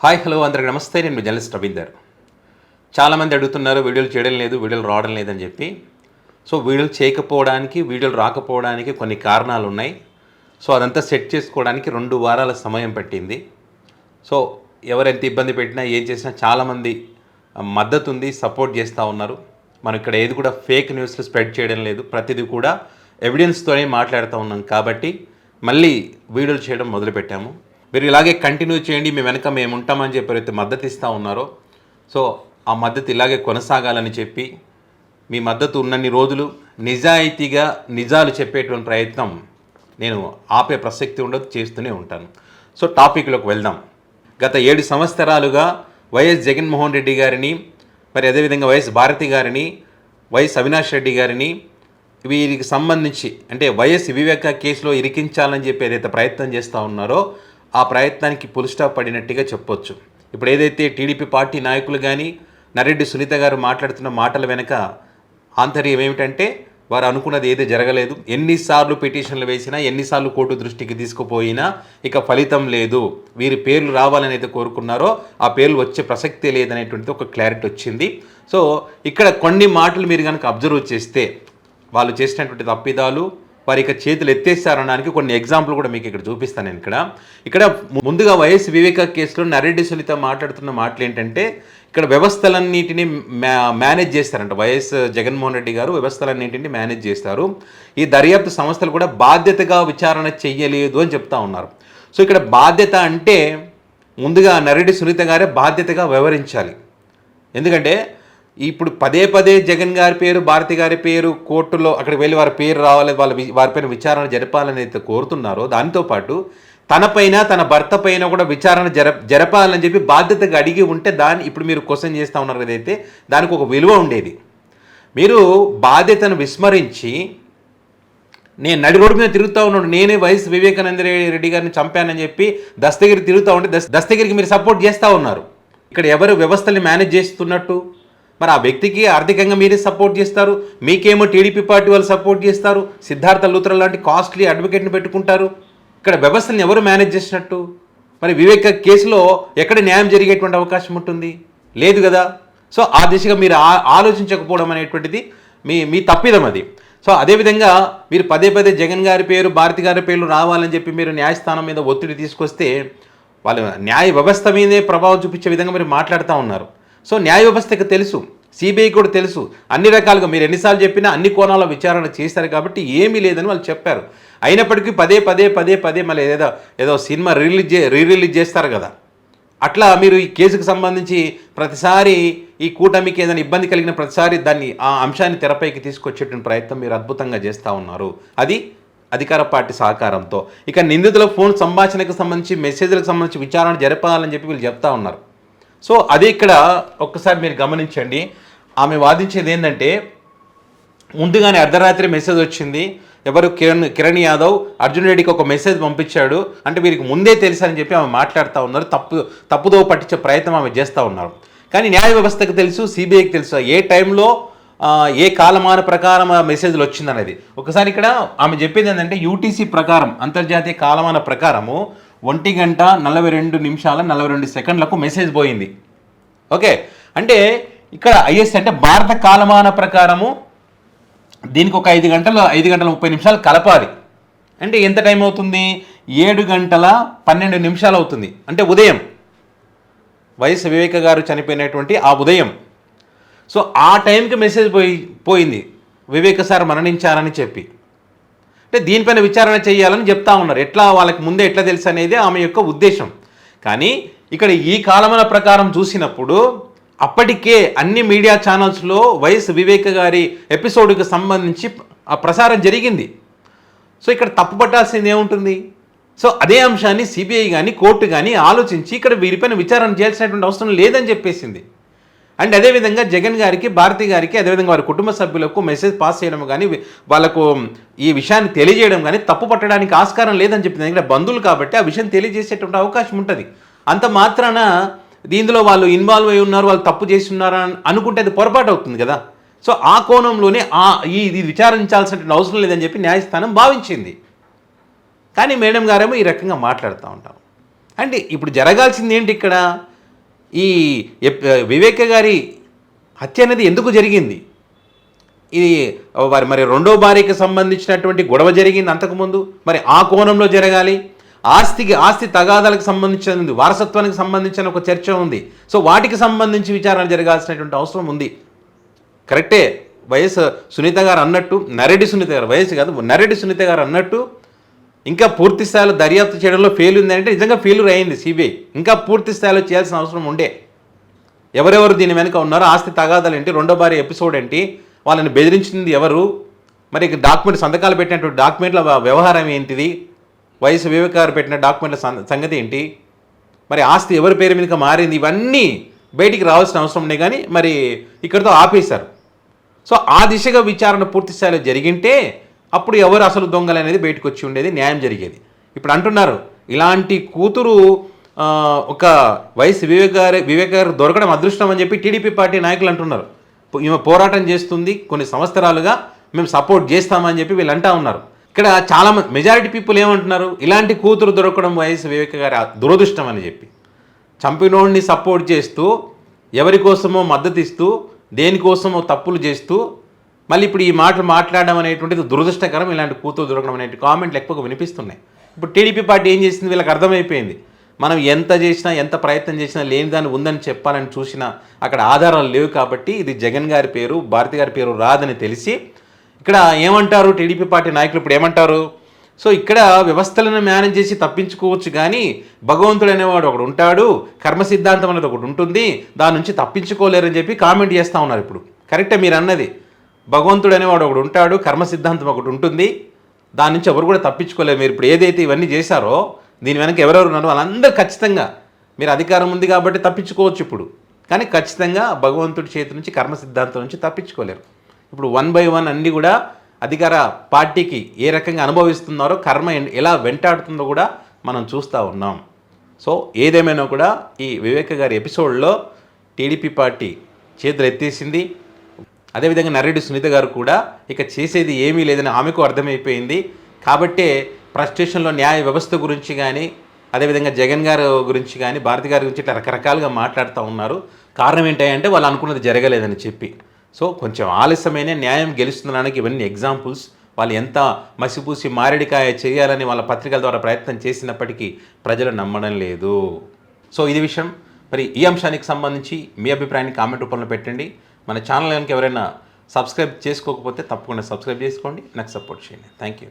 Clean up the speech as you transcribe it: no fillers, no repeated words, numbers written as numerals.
Hi hello అందరికి నమస్తే. నేను మీ జర్నలిస్ట్ రవీందర్. చాలామంది అడుగుతున్నారు వీడియోలు చేయడం లేదు, వీడియోలు రావడం లేదని చెప్పి. సో వీడియోలు చేయకపోవడానికి, వీడియోలు రాకపోవడానికి కొన్ని కారణాలు ఉన్నాయి. సో అదంతా సెట్ చేసుకోవడానికి 2 వారాల సమయం పట్టింది. సో ఎవరెంత ఇబ్బంది పెట్టినా ఏం చేసినా చాలామంది మద్దతు ఉంది, సపోర్ట్ చేస్తూ ఉన్నారు. మనం ఇక్కడ ఏది కూడా ఫేక్ న్యూస్లు స్ప్రెడ్ చేయడం లేదు, ప్రతిదీ కూడా ఎవిడెన్స్తోనే మాట్లాడుతూ ఉన్నాం. కాబట్టి మళ్ళీ వీడియోలు చేయడం మొదలుపెట్టాము. మీరు ఇలాగే కంటిన్యూ చేయండి, మేము ఉంటామని చెప్పి అయితే మద్దతు ఇస్తూ ఉన్నారో సో ఆ మద్దతు ఇలాగే కొనసాగాలని చెప్పి మీ మద్దతు ఉన్నన్ని రోజులు నిజాయితీగా నిజాలు చెప్పేటువంటి ప్రయత్నం నేను ఆపే ప్రసక్తి ఉండదు, చేస్తూనే ఉంటాను. సో టాపిక్లోకి వెళ్దాం. గత 7 సంవత్సరాలుగా వైఎస్ జగన్మోహన్ రెడ్డి గారిని, మరి అదేవిధంగా వైఎస్ భారతి గారిని, వైఎస్ అవినాష్ రెడ్డి గారిని వీరికి సంబంధించి అంటే వైఎస్ వివేక కేసులో ఇరికించాలని చెప్పి ఏదైతే ప్రయత్నం చేస్తూ ఉన్నారో ఆ ప్రయత్నానికి ఫుల్ స్టాప్ పడినట్టుగా చెప్పొచ్చు. ఇప్పుడు ఏదైతే టీడీపీ పార్టీ నాయకులు కానీ నరెడ్డి సునీత గారు మాట్లాడుతున్న మాటల వెనక ఆంతర్యం ఏమిటంటే వారు అనుకున్నది ఏది జరగలేదు. ఎన్నిసార్లు పిటిషన్లు వేసినా, ఎన్నిసార్లు కోర్టు దృష్టికి తీసుకుపోయినా ఇక ఫలితం లేదు. వీరి పేర్లు రావాలని అయితే కోరుకున్నారో ఆ పేర్లు వచ్చే ప్రసక్తే లేదనేటువంటిది ఒక క్లారిటీ వచ్చింది. సో ఇక్కడ కొన్ని మాటలు మీరు కనుక అబ్జర్వ్ చేస్తే వాళ్ళు చేసినటువంటి తప్పిదాలు వారి ఇక చేతులు ఎత్తేస్తారనడానికి కొన్ని ఎగ్జాంపుల్ కూడా మీకు ఇక్కడ చూపిస్తాను. నేను ఇక్కడ ముందుగా వైఎస్ వివేక కేసులో నరెడ్డి సునీత మాట్లాడుతున్న మాటలు ఏంటంటే ఇక్కడ వ్యవస్థలన్నింటినీ మేనేజ్ చేస్తారంట. వైఎస్ జగన్మోహన్ రెడ్డి గారు వ్యవస్థలన్నింటినీ మేనేజ్ చేస్తారు. ఈ దర్యాప్తు సంస్థలు కూడా బాధ్యతగా విచారణ చెయ్యలేదు అని చెప్తా ఉన్నారు. సో ఇక్కడ బాధ్యత అంటే ముందుగా నరెడ్డి సునీత గారే బాధ్యతగా వ్యవహరించాలి. ఎందుకంటే ఇప్పుడు పదే జగన్ గారి పేరు, భారతి గారి పేరు కోర్టులో అక్కడికి వెళ్ళి వారి పేరు రావాలి, వారిపైన విచారణ జరపాలని అయితే కోరుతున్నారో దాంతోపాటు తనపైన, తన భర్త పైన కూడా విచారణ జరపాలని చెప్పి బాధ్యతగా అడిగి ఉంటే దాన్ని ఇప్పుడు మీరు క్వశ్చన్ చేస్తూ ఉన్నారు కదైతే దానికి ఒక విలువ ఉండేది. మీరు బాధ్యతను విస్మరించి నేను నడి రోడ్డు మీద తిరుగుతూ ఉన్నాడు, నేనే వైఎస్ వివేకానంద రెడ్డి గారిని చంపానని చెప్పి దస్తగిరి తిరుగుతూ ఉంటే దస్తగిరికి మీరు సపోర్ట్ చేస్తూ ఉన్నారు. ఇక్కడ ఎవరు వ్యవస్థల్ని మేనేజ్ చేస్తున్నట్టు? మరి ఆ వ్యక్తికి ఆర్థికంగా మీరే సపోర్ట్ చేస్తారు, మీకేమో టీడీపీ పార్టీ వాళ్ళు సపోర్ట్ చేస్తారు, సిద్ధార్థ లూత్రా లాంటి కాస్ట్లీ అడ్వకేట్ని పెట్టుకుంటారు. ఇక్కడ వ్యవస్థలను ఎవరు మేనేజ్ చేసినట్టు? మరి వివేక కేసులో ఎక్కడ న్యాయం జరిగేటువంటి అవకాశం ఉంటుంది? లేదు కదా. సో ఆ దిశగా మీరు ఆలోచించకపోవడం అనేటువంటిది మీ తప్పిదం అది. సో అదేవిధంగా మీరు పదే జగన్ గారి పేరు, భారతి గారి పేర్లు రావాలని చెప్పి మీరు న్యాయస్థానం మీద ఒత్తిడి తీసుకొస్తే వాళ్ళు న్యాయ వ్యవస్థ మీదే ప్రభావం చూపించే విధంగా మీరు మాట్లాడుతూ ఉన్నారు. సో న్యాయ వ్యవస్థకు తెలుసు, సిబిఐ కూడా తెలుసు, అన్ని రకాలుగా మీరు ఎన్నిసార్లు చెప్పినా అన్ని కోణాల విచారణ చేస్తారు కాబట్టి ఏమీ లేదని వాళ్ళు చెప్పారు. అయినప్పటికీ పదే మళ్ళీ ఏదో సినిమా రిలీజ్ చేస్తారు కదా, అట్లా మీరు ఈ కేసుకు సంబంధించి ప్రతిసారి ఈ కూటమికి ఏదైనా ఇబ్బంది కలిగిన ప్రతిసారి దాన్ని ఆ అంశాన్ని తెరపైకి తీసుకొచ్చేటువంటి ప్రయత్నం మీరు అద్భుతంగా చేస్తూ ఉన్నారు. అది అధికార పార్టీ సహకారంతో. ఇక నిందితుల ఫోన్ సంభాషణకు సంబంధించి, మెసేజ్లకు సంబంధించి విచారణ జరపాలని చెప్పి వీళ్ళు చెప్తా ఉన్నారు. సో అది ఇక్కడ ఒక్కసారి మీరు గమనించండి. ఆమె వాదించేది ఏంటంటే ముందుగానే అర్ధరాత్రి మెసేజ్ వచ్చింది, ఎవరు కిరణ్ యాదవ్ అర్జున్ రెడ్డికి ఒక మెసేజ్ పంపించాడు అంటే వీరికి ముందే తెలుసు అని చెప్పి ఆమె మాట్లాడుతూ ఉన్నారు. తప్పుదో పట్టించే ప్రయత్నం ఆమె చేస్తూ ఉన్నారు. కానీ న్యాయ వ్యవస్థకు తెలుసు, సిబిఐకి తెలుసు ఏ టైంలో ఏ కాలమాన ప్రకారం ఆ మెసేజ్లు వచ్చిందనేది. ఒకసారి ఇక్కడ ఆమె చెప్పింది ఏంటంటే యూటీసీ ప్రకారం, అంతర్జాతీయ కాలమాన ప్రకారము 1:42:42 మెసేజ్ పోయింది. ఓకే, అంటే ఇక్కడ ఐఎస్ అంటే భారత కాలమాన ప్రకారము దీనికి ఒక 5:30 కలపాలి. అంటే ఎంత టైం అవుతుంది? 7:12 అవుతుంది. అంటే ఉదయం వైఎస్ వివేక గారు చనిపోయినటువంటి ఆ ఉదయం. సో ఆ టైంకి మెసేజ్ పోయింది, వివేక సార్ మరణించారని చెప్పి. అంటే దీనిపైన విచారణ చేయాలని చెప్తా ఉన్నారు. ఎట్లా వాళ్ళకి ముందే ఎట్లా తెలుసు అనేది ఆమె యొక్క ఉద్దేశం. కానీ ఇక్కడ ఈ కాలమాన ప్రకారం చూసినప్పుడు అప్పటికే అన్ని మీడియా ఛానల్స్లో వైఎస్ వివేక గారి ఎపిసోడ్కి సంబంధించి ఆ ప్రసారం జరిగింది. సో ఇక్కడ తప్పు పట్టాల్సింది ఏముంటుంది? సో అదే అంశాన్ని సిబిఐ కానీ కోర్టు కానీ ఆలోచించి ఇక్కడ వీరిపైన విచారణ చేయాల్సినటువంటి అవసరం లేదని చెప్పేసింది. అండ్ అదేవిధంగా జగన్ గారికి, భారతి గారికి, అదేవిధంగా వారి కుటుంబ సభ్యులకు మెసేజ్ పాస్ చేయడం కానీ, వాళ్ళకు ఈ విషయాన్ని తెలియజేయడం కానీ తప్పు పట్టడానికి ఆస్కారం లేదని చెప్పింది. ఎందుకంటే బంధువులు కాబట్టి ఆ విషయం తెలియజేసేటువంటి అవకాశం ఉంటుంది. అంత మాత్రాన దీనిలో వాళ్ళు ఇన్వాల్వ్ అయి ఉన్నారు, వాళ్ళు తప్పు చేసి ఉన్నారా అనుకుంటే అది పొరపాటు అవుతుంది కదా. సో ఆ కోణంలోనే ఇది విచారించాల్సిన అవసరం లేదని చెప్పి న్యాయస్థానం భావించింది. కానీ మేడం గారేమో ఈ రకంగా మాట్లాడుతూ ఉంటాం. అంటే ఇప్పుడు జరగాల్సింది ఏంటి? ఇక్కడ ఈ వివేక గారి హత్య అనేది ఎందుకు జరిగింది? ఇది మరి రెండో భార్యకి సంబంధించినటువంటి గొడవ జరిగింది అంతకుముందు, మరి ఆ కోణంలో జరగాలి. ఆస్తి తగాదాలకు సంబంధించినది, వారసత్వానికి సంబంధించిన ఒక చర్చ ఉంది. సో వాటికి సంబంధించి విచారణ జరగాల్సినటువంటి అవసరం ఉంది. కరెక్టే, వైఎస్ సునీత గారు అన్నట్టు, నరెడ్డి సునీత గారు, వైఎస్ కాదు నరెడ్డి సునీత గారు అన్నట్టు ఇంకా పూర్తి స్థాయిలో దర్యాప్తు చేయడంలో ఫెయిల్ ఉంది అంటే నిజంగా ఫెయిల్యూర్ అయింది సిబిఐ. ఇంకా పూర్తి స్థాయిలో చేయాల్సిన అవసరం ఉండే. ఎవరెవరు దీని వెనుక ఉన్నారో, ఆస్తి తగాదాలు ఏంటి, రెండో భార్య ఎపిసోడ్ ఏంటి, వాళ్ళని బెదిరించింది ఎవరు, మరి డాక్యుమెంట్ సంతకాలు పెట్టినటువంటి డాక్యుమెంట్ల వ్యవహారం ఏంటిది, వైఎస్ వివేక్ గారు పెట్టిన డాక్యుమెంట్ల సంగతి ఏంటి, మరి ఆస్తి ఎవరి పేరు మీదకి మారింది, ఇవన్నీ బయటికి రావాల్సిన అవసరం ఉన్నాయి. కానీ మరి ఇక్కడితో ఆపేశారు. సో ఆ దిశగా విచారణ పూర్తి స్థాయిలో జరిగింటే అప్పుడు ఎవరు అసలు దొంగలు అనేది బయటకు వచ్చి ఉండేది, న్యాయం జరిగేది. ఇప్పుడు అంటున్నారు ఇలాంటి కూతురు ఒక వైఎస్ వివేక్ గారు దొరకడం అదృష్టం అని చెప్పి టీడీపీ పార్టీ నాయకులు అంటున్నారు. ఈమె పోరాటం చేస్తుంది, కొన్ని సంవత్సరాలుగా మేము సపోర్ట్ చేస్తామని చెప్పి వీళ్ళు అంటా ఉన్నారు. ఇక్కడ చాలామంది మెజారిటీ పీపుల్ ఏమంటున్నారు, ఇలాంటి కూతురు దొరకడం వైఎస్ వివేక్ గారి దురదృష్టం అని చెప్పి, చంపినోడిని సపోర్ట్ చేస్తూ, ఎవరి కోసమో మద్దతు ఇస్తూ, దేనికోసమో తప్పులు చేస్తూ మళ్ళీ ఇప్పుడు ఈ మాటలు మాట్లాడడం అనేటువంటిది దురదృష్టకరం. ఇలాంటి కూతురు దొరకడం అనేటి కామెంట్లు ఎక్కువగా వినిపిస్తున్నాయి. ఇప్పుడు టీడీపీ పార్టీ ఏం చేసింది, వీళ్ళకి అర్థమైపోయింది, మనం ఎంత చేసినా ఎంత ప్రయత్నం చేసినా లేని దాన్ని ఉందని చెప్పాలని చూసినా అక్కడ ఆధారాలు లేవు కాబట్టి ఇది జగన్ గారి పేరు, భారతి గారి పేరు రాదని తెలిసి ఇక్కడ ఏమంటారు టీడీపీ పార్టీ నాయకులు, ఇప్పుడు ఏమంటారు, సో ఇక్కడ వ్యవస్థలను మేనేజ్ చేసి తప్పించుకోవచ్చు కానీ భగవంతుడు అనేవాడు ఒకడు ఉంటాడు, కర్మ సిద్ధాంతం అనేది ఒకటి ఉంటుంది, దాని నుంచి తప్పించుకోలేరని చెప్పి కామెంట్ చేస్తూ ఉన్నారు. ఇప్పుడు కరెక్టే మీరు అన్నది, భగవంతుడు అనేవాడు ఒకడు ఉంటాడు, కర్మ సిద్ధాంతం ఒకటి ఉంటుంది, దాని నుంచి ఎవరు కూడా తప్పించుకోలేరు. మీరు ఇప్పుడు ఏదైతే ఇవన్నీ చేశారో దీని వెనక ఎవరెవరు ఉన్నారో వాళ్ళందరూ ఖచ్చితంగా, మీరు అధికారం ఉంది కాబట్టి తప్పించుకోవచ్చు ఇప్పుడు, కానీ ఖచ్చితంగా భగవంతుడి చేతి నుంచి కర్మ సిద్ధాంతం నుంచి తప్పించుకోలేరు. ఇప్పుడు 1 by 1 అన్నీ కూడా అధికార పార్టీకి ఏ రకంగా అనుభవిస్తున్నారో, కర్మ ఎలా వెంటాడుతుందో కూడా మనం చూస్తూ ఉన్నాం. సో ఏదేమైనా కూడా ఈ వివేక గారి ఎపిసోడ్లో టీడీపీ పార్టీ చేతులు ఎత్తేసింది. అదేవిధంగా నరెడ్డి సునీత గారు కూడా ఇక చేసేది ఏమీ లేదని ఆమెకు అర్థమైపోయింది. కాబట్టే ఫ్రస్ట్రేషన్లో న్యాయ వ్యవస్థ గురించి కానీ, అదేవిధంగా జగన్ గారు గురించి కానీ, భారతి గారి గురించి ఇట్లా రకరకాలుగా మాట్లాడుతూ ఉన్నారు. కారణం ఏంటంటే వాళ్ళు అనుకున్నది జరగలేదని చెప్పి. సో కొంచెం ఆలస్యమైన న్యాయం గెలుస్తుందనడానికి ఇవన్నీ ఎగ్జాంపుల్స్. వాళ్ళు ఎంత మసిపూసి మారేడికాయ చేయాలని వాళ్ళ పత్రికల ద్వారా ప్రయత్నం చేసినప్పటికీ ప్రజలు నమ్మడం లేదు. సో ఇది విషయం. మరి ఈ అంశానికి సంబంధించి మీ అభిప్రాయాన్ని కామెంట్ రూపంలో పెట్టండి. మన ఛానల్ కనుక ఎవరైనా సబ్స్క్రైబ్ చేసుకోకపోతే తప్పకుండా సబ్స్క్రైబ్ చేసుకోండి, నాకు సపోర్ట్ చేయండి. Thank you.